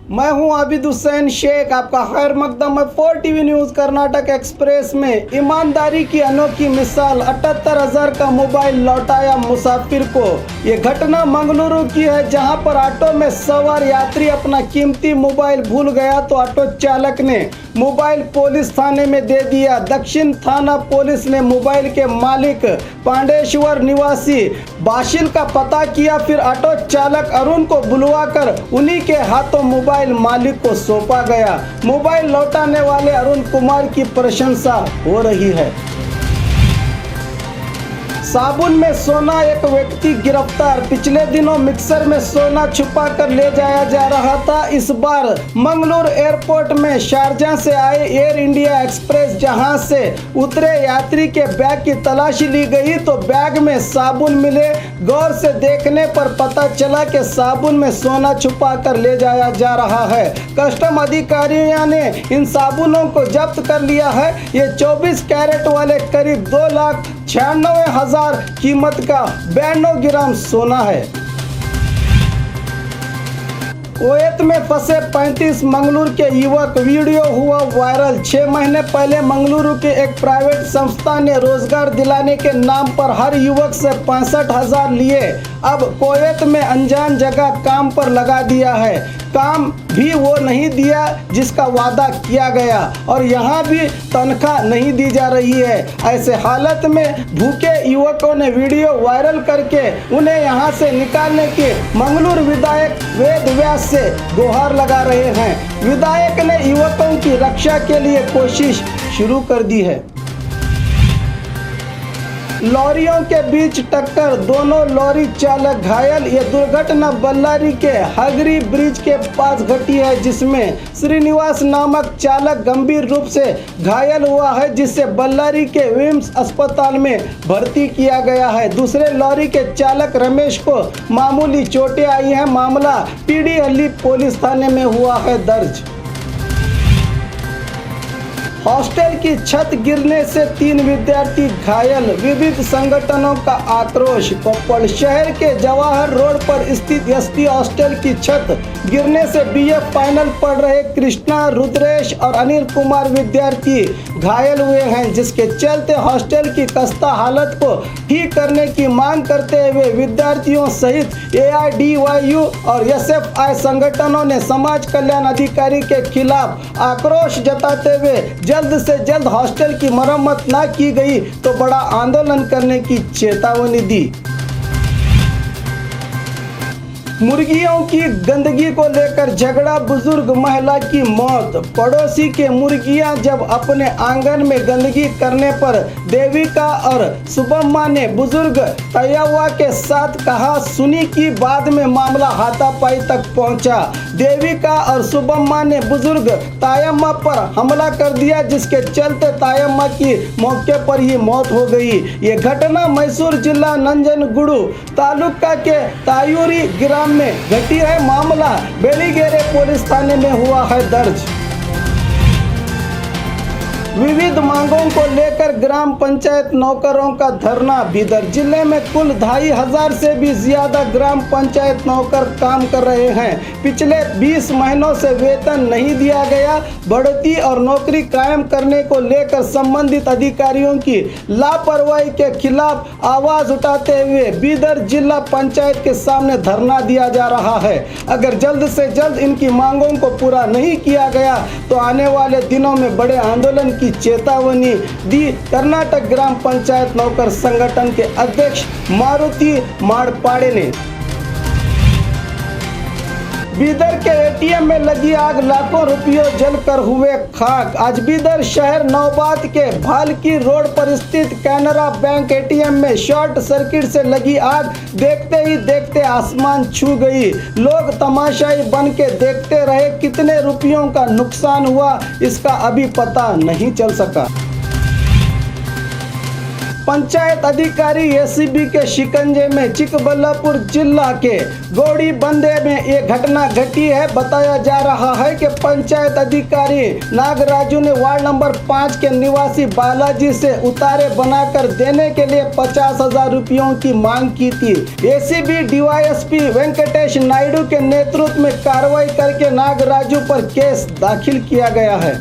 मैं हूं आबिद हुसैन शेख, आपका खैर मकदम है 4 टीवी न्यूज़। कर्नाटक एक्सप्रेस में ईमानदारी की अनोखी मिसाल, 78,000 का मोबाइल लौटाया मुसाफिर को। ये घटना मंगलुरु की है, जहां पर ऑटो में सवार यात्री अपना कीमती मोबाइल भूल गया तो ऑटो चालक ने मोबाइल पुलिस थाने में दे दिया। दक्षिण थाना पुलिस ने मोबाइल के मालिक पांडेश्वर निवासी बाशिल का पता किया, फिर ऑटो चालक अरुण को बुलवाकर उन्हीं के हाथों मोबाइल मालिक को सौंपा गया। मोबाइल लौटाने वाले अरुण कुमार की प्रशंसा हो रही है। साबुन में सोना, एक व्यक्ति गिरफ्तार। पिछले दिनों मिक्सर में सोना छुपा कर ले जाया जा रहा था। इस बार मंगलुरु एयरपोर्ट में शारजाह से आए एयर इंडिया एक्सप्रेस जहां से उतरे यात्री के बैग की तलाशी ली गई तो बैग में साबुन मिले। गौर से देखने पर पता चला कि साबुन में सोना छुपा कर ले जाया जा रहा है। कस्टम अधिकारियों ने इन साबुनों को जब्त कर लिया है। ये 24 कैरेट वाले करीब 2,96,000 कीमत का 92 ग्राम सोना है। कुवैत में फंसे 35 मंगलुरु के युवक, वीडियो हुआ वायरल। 6 महीने पहले मंगलुरु के एक प्राइवेट संस्था ने रोजगार दिलाने के नाम पर हर युवक से 65,000 लिए। अब कुवैत में अनजान जगह काम पर लगा दिया है। काम भी वो नहीं दिया जिसका वादा किया गया और यहाँ भी तनख्वाह नहीं दी जा रही है। ऐसे हालत में भूखे युवकों ने वीडियो वायरल करके उन्हें यहाँ से निकालने की मंगलुरु विधायक वेद व्यास से गुहार लगा रहे हैं। विधायक ने युवकों की रक्षा के लिए कोशिश शुरू कर दी है। लॉरियों के बीच टक्कर, दोनों लॉरी चालक घायल। ये दुर्घटना बल्लारी के हगरी ब्रिज के पास घटी है, जिसमें श्रीनिवास नामक चालक गंभीर रूप से घायल हुआ है, जिसे बल्लारी के विम्स अस्पताल में भर्ती किया गया है। दूसरे लॉरी के चालक रमेश को मामूली चोटें आई हैं। मामला पीडीहल्ली पुलिस थाने में हुआ है दर्ज। हॉस्टल की छत गिरने से 3 विद्यार्थी घायल, विविध संगठनों का आक्रोश। कोप्पल शहर के जवाहर रोड पर स्थित एसटी हॉस्टल की छत गिरने से बीए फाइनल पढ़ रहे कृष्णा, रुद्रेश और अनिल कुमार विद्यार्थी घायल हुए हैं, जिसके चलते हॉस्टल की खस्ता हालत को ठीक करने की मांग करते हुए विद्यार्थियों सहित एआईडीवाईयू और एसएफआई संगठनों ने समाज कल्याण अधिकारी के खिलाफ आक्रोश जताते हुए जल्द से जल्द हॉस्टल की मरम्मत न की गई तो बड़ा आंदोलन करने की चेतावनी दी। मुर्गियों की गंदगी को लेकर झगड़ा, बुजुर्ग महिला की मौत। पड़ोसी के मुर्गियां जब अपने आंगन में गंदगी करने पर देविका और सुबम्मा ने बुजुर्ग तैयवा के साथ कहा सुनी की बाद में मामला हाथापाई तक पहुंचा। देविका और सुबम्मा ने बुजुर्ग तायम्मा पर हमला कर दिया, जिसके चलते तायम्मा की मौके पर ही मौत हो गई। ये घटना मैसूर जिला नंजनगुडु तालुका के तायूरी ग्राम में घटी है। मामला बेलीगेरे पुलिस थाने में हुआ है दर्ज। विविध मांगों को लेकर ग्राम पंचायत नौकरों का धरना। बीदर जिले में कुल 2,500 से भी ज्यादा ग्राम पंचायत नौकर काम कर रहे हैं। पिछले 20 महीनों से वेतन नहीं दिया गया। बढ़ती और नौकरी कायम करने को लेकर संबंधित अधिकारियों की लापरवाही के खिलाफ आवाज उठाते हुए बीदर जिला पंचायत के सामने धरना दिया जा रहा है। अगर जल्द से जल्द इनकी मांगों को पूरा नहीं किया गया तो आने वाले दिनों में बड़े आंदोलन की चेतावनी दी कर्नाटक ग्राम पंचायत नौकर संगठन के अध्यक्ष मारुति माड़पाड़े ने। बीदर के एटीएम में लगी आग, लाखों रुपयों जलकर हुए खाक। आज बीदर शहर नौबात के भालकी रोड पर स्थित कैनरा बैंक एटीएम में शॉर्ट सर्किट से लगी आग देखते ही देखते आसमान छू गई। लोग तमाशाई बन के देखते रहे। कितने रुपयों का नुकसान हुआ इसका अभी पता नहीं चल सका। पंचायत अधिकारी एसीबी के शिकंजे में चिकबल्लापुर जिला के गौड़ी बंदे में ये घटना घटी है। बताया जा रहा है कि पंचायत अधिकारी नागराजू ने वार्ड नंबर 5 के निवासी बालाजी से उतारे बनाकर देने के लिए 50,000 रुपयों की मांग की थी। एसीबी डीवाईएसपी वेंकटेश नायडू के नेतृत्व में कार्रवाई करके नागराजू पर केस दाखिल किया गया है।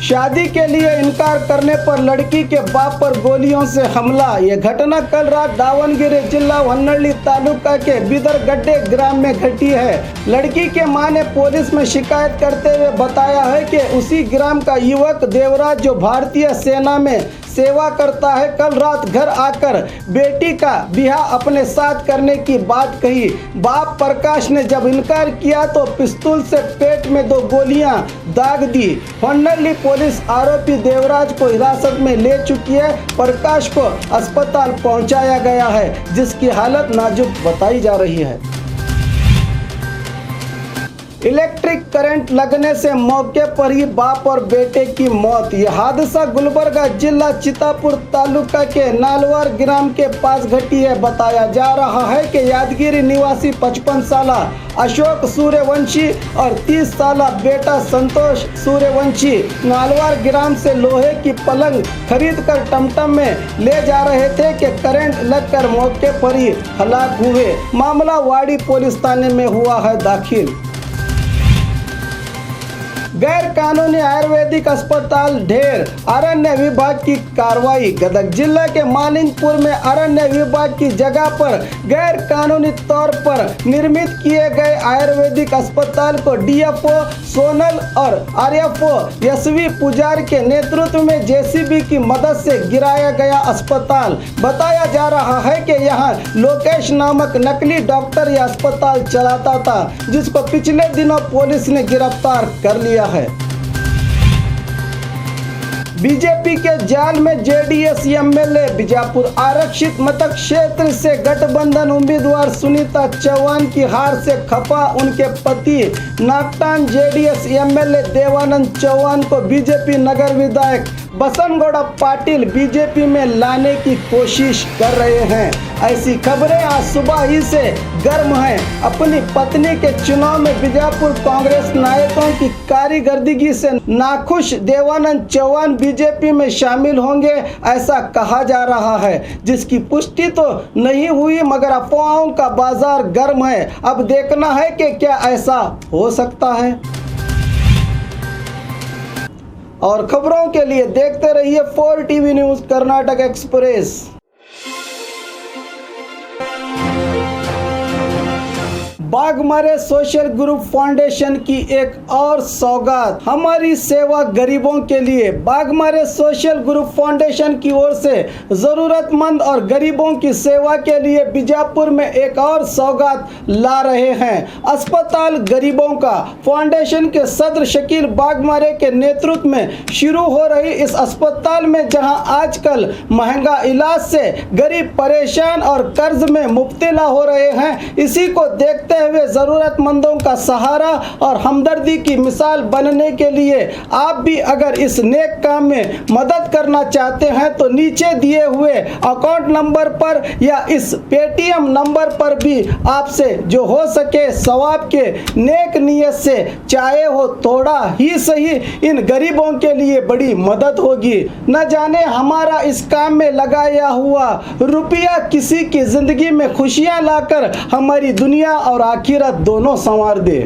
शादी के लिए इनकार करने पर लड़की के बाप पर गोलियों से हमला। यह घटना कल रात दावणगेरे जिला होन्नಳ್ಳಿ तालुका के बिदरगड्डे ग्राम में घटी है। लड़की के मां ने पुलिस में शिकायत करते हुए बताया है कि उसी ग्राम का युवक देवराज, जो भारतीय सेना में सेवा करता है, कल रात घर आकर बेटी का ब्याह अपने साथ करने की बात कही। बाप प्रकाश ने जब इनकार किया तो पिस्तौल से पेट में 2 गोलियां दाग दी। होन्नಳ್ಳಿ पुलिस आरोपी देवराज को हिरासत में ले चुकी है। प्रकाश को अस्पताल पहुंचाया गया है, जिसकी हालत नाजुक बताई जा रही है। इलेक्ट्रिक करंट लगने से मौके पर ही बाप और बेटे की मौत। यह हादसा गुलबर्गा जिला चितापुर तालुका के नालवार ग्राम के पास घटी है। बताया जा रहा है कि यादगिरी निवासी 55 साल अशोक सूर्यवंशी और 30 साल बेटा संतोष सूर्यवंशी नालवार ग्राम से लोहे की पलंग खरीदकर टमटम में ले जा रहे थे कि करंट लगकर मौके पर ही हलाक हुए। मामला वाड़ी पुलिस थाने में हुआ है दाखिल। गैर कानूनी आयुर्वेदिक अस्पताल ढेर, अरण्य विभाग की कार्रवाई। गदग जिला के मालिंगपुर में अरण्य विभाग की जगह पर गैर कानूनी तौर पर निर्मित किए गए आयुर्वेदिक अस्पताल को डीएफओ सोनल और आरएफओ यशवी पुजार के नेतृत्व में जेसीबी की मदद से गिराया गया अस्पताल। बताया जा रहा है कि यहाँ लोकेश नामक नकली डॉक्टर यह अस्पताल चलाता था, जिसको पिछले दिनों पुलिस ने गिरफ्तार कर लिया है। बीजेपी के जाल में जेडीएस एमएलए। बीजापुर आरक्षित मतदान क्षेत्र से गठबंधन उम्मीदवार सुनीता चौहान की हार से खफा उनके पति नागटान जेडीएस एमएलए देवानंद चौहान को बीजेपी नगर विधायक बसनगौड़ा पाटिल बीजेपी में लाने की कोशिश कर रहे हैं। ऐसी खबरें आज सुबह ही से गर्म हैं। अपनी पत्नी के चुनाव में बीजापुर कांग्रेस नायकों की कारीगर्दगी से नाखुश देवानंद चौहान बीजेपी में शामिल होंगे, ऐसा कहा जा रहा है, जिसकी पुष्टि तो नहीं हुई, मगर अफवाहों का बाजार गर्म है। अब देखना है कि क्या ऐसा हो सकता है। और खबरों के लिए देखते रहिए 4 TV news Karnataka express. Baghmare social group foundation की एक और सौगात, हमारी सेवा गरीबों के लिए। बाघमारे सोशल ग्रुप फाउंडेशन की ओर से जरूरतमंद और गरीबों की सेवा के लिए बीजापुर में एक और सौगात ला रहे हैं। अस्पताल गरीबों का फाउंडेशन के सदर शकील बाघमारे के नेतृत्व में शुरू हो रही इस अस्पताल में, जहां आजकल महंगा इलाज से गरीब परेशान और कर्ज में मुब्तला हो रहे हैं, इसी को देखते हुए जरूरतमंदों का सहारा और हमदर्दी की मिसाल बनने के लिए आप भी अगर इस नेक काम में मदद करना चाहते हैं तो नीचे दिए हुए अकाउंट नंबर पर या इस पेटीएम नंबर पर भी आपसे जो हो सके सवाब के नेक नियत से, चाहे हो थोड़ा ही सही, इन गरीबों के लिए बड़ी मदद होगी। न जाने हमारा इस काम में लगाया हुआ रुपया किसी की जिंदगी में खुशियां लाकर हमारी दुनिया और आखिरत दोनों संवार दे।